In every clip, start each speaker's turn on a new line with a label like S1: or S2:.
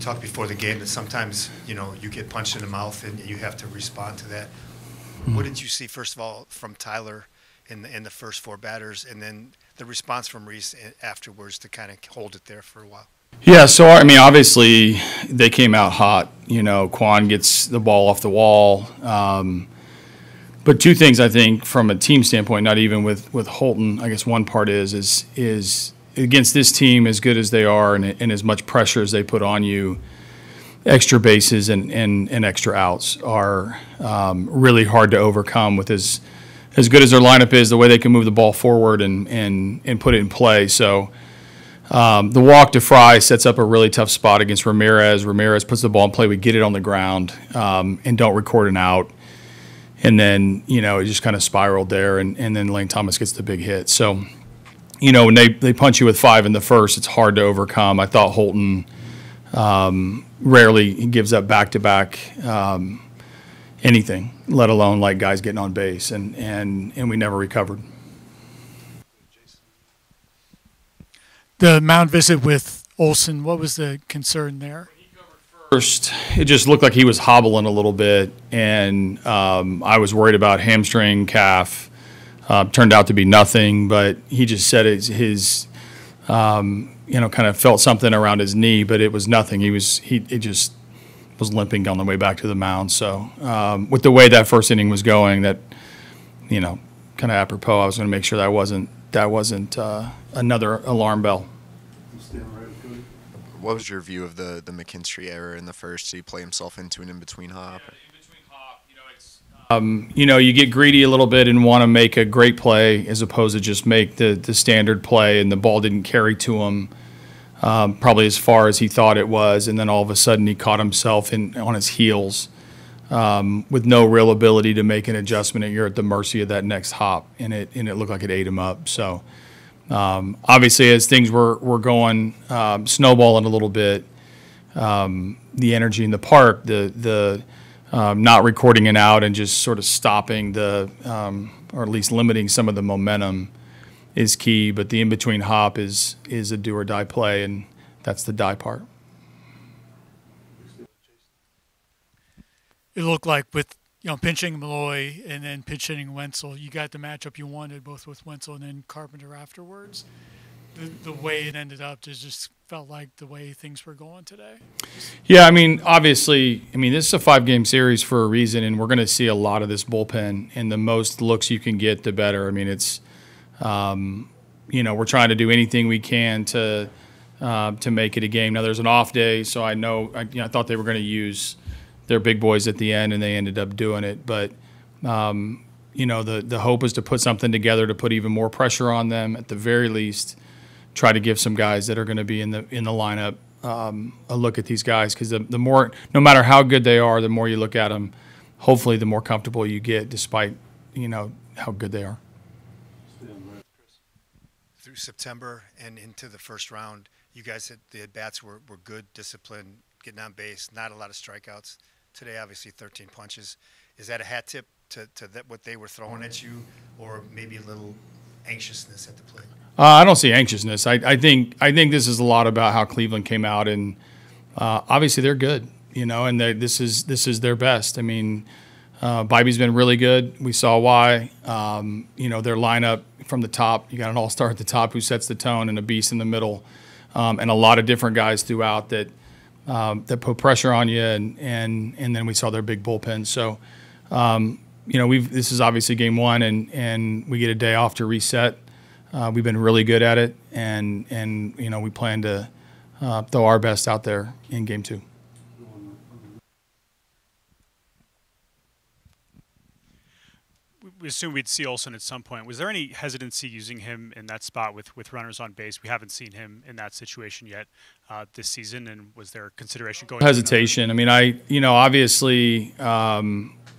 S1: talked before the game that sometimes, you know, you get punched in the mouth and you have to respond to that. What did you see, first of all, from Tyler in the first four batters, and then the response from Reese afterwards to kind of hold it there for a while?
S2: Yeah, so, I mean, obviously they came out hot. You know, Quan gets the ball off the wall. But two things, I think, from a team standpoint, not even with Holton, I guess one part is against this team, as good as they are and as much pressure as they put on you, extra bases and extra outs are really hard to overcome with as good as their lineup is, the way they can move the ball forward and put it in play. So the walk to Fry sets up a really tough spot against Ramirez. Ramirez puts the ball in play. We get it on the ground and don't record an out. And then, you know, it just kind of spiraled there, and then Lane Thomas gets the big hit. So, you know, when they punch you with 5 in the first, it's hard to overcome. I thought Holton rarely gives up back-to-back anything, let alone like guys getting on base, and we never recovered.
S3: The mound visit with Olson, what was the concern there?
S2: First, it just looked like he was hobbling a little bit, and I was worried about hamstring, calf. Turned out to be nothing, but he just said his you know, kind of felt something around his knee, but it was nothing. He just was limping on the way back to the mound. So with the way that first inning was going, that, you know, kind of apropos, I was going to make sure that wasn't another alarm bell.
S4: What was your view of the McKinstry error in the first? Did he play himself into an in-between hop?
S2: Yeah, in-between hop, you know, it's you know, you get greedy a little bit and want to make a great play as opposed to just make the standard play, and the ball didn't carry to him probably as far as he thought it was, and then all of a sudden he caught himself on his heels with no real ability to make an adjustment, and you're at the mercy of that next hop, and it looked like it ate him up. So. Obviously, as things were going, snowballing a little bit, the energy in the park, the not recording an out and just sort of stopping or at least limiting some of the momentum is key. But the in-between hop is a do-or-die play, and that's the die part.
S3: It looked like with, you know, pinching Malloy and then pinch hitting Wenzel, you got the matchup you wanted, both with Wenzel and then Carpenter afterwards. The way it ended up just felt like the way things were going today.
S2: Yeah, I mean, obviously, this is a 5-game series for a reason, and we're going to see a lot of this bullpen, and the most looks you can get, the better. I mean, it's, you know, we're trying to do anything we can to make it a game. Now, there's an off day, so I thought they were going to use their big boys at the end, and they ended up doing it. But, you know, the hope is to put something together to put even more pressure on them, at the very least, try to give some guys that are going to be in the lineup a look at these guys, because the more, no matter how good they are, the more you look at them, hopefully the more comfortable you get, despite, you know, how good they are.
S1: Through September and into the first round, you guys, the at-bats were good, disciplined, getting on base, not a lot of strikeouts. Today, obviously, 13 punches. Is that a hat tip to what they were throwing at you, or maybe a little anxiousness at the plate?
S2: I don't see anxiousness. I think this is a lot about how Cleveland came out, and obviously they're good, you know, and this is their best. I mean, Bibby's been really good. We saw why. You know, their lineup from the top. You got an all-star at the top who sets the tone, and a beast in the middle, and a lot of different guys throughout that put pressure on you, and then we saw their big bullpen. So, you know, this is obviously game one, and we get a day off to reset. We've been really good at it, and you know, we plan to throw our best out there in game two.
S5: We assumed we'd see Olson at some point. Was there any hesitancy using him in that spot with runners on base? We haven't seen him in that situation yet this season, and was there consideration going?
S2: Hesitation. I mean, you know, obviously,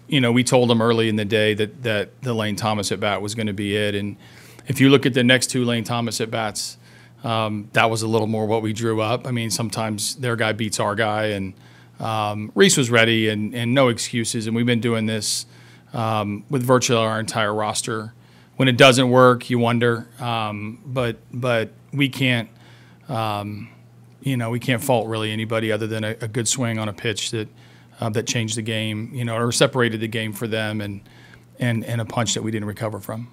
S2: you know, we told him early in the day that the Lane Thomas at bat was going to be it, and if you look at the next two Lane Thomas at bats, that was a little more what we drew up. I mean, sometimes their guy beats our guy, and Reese was ready, and no excuses, and we've been doing this with virtually our entire roster. When it doesn't work, you wonder, but we can't we can't fault really anybody other than a good swing on a pitch that changed the game, or separated the game for them, and a punch that we didn't recover from.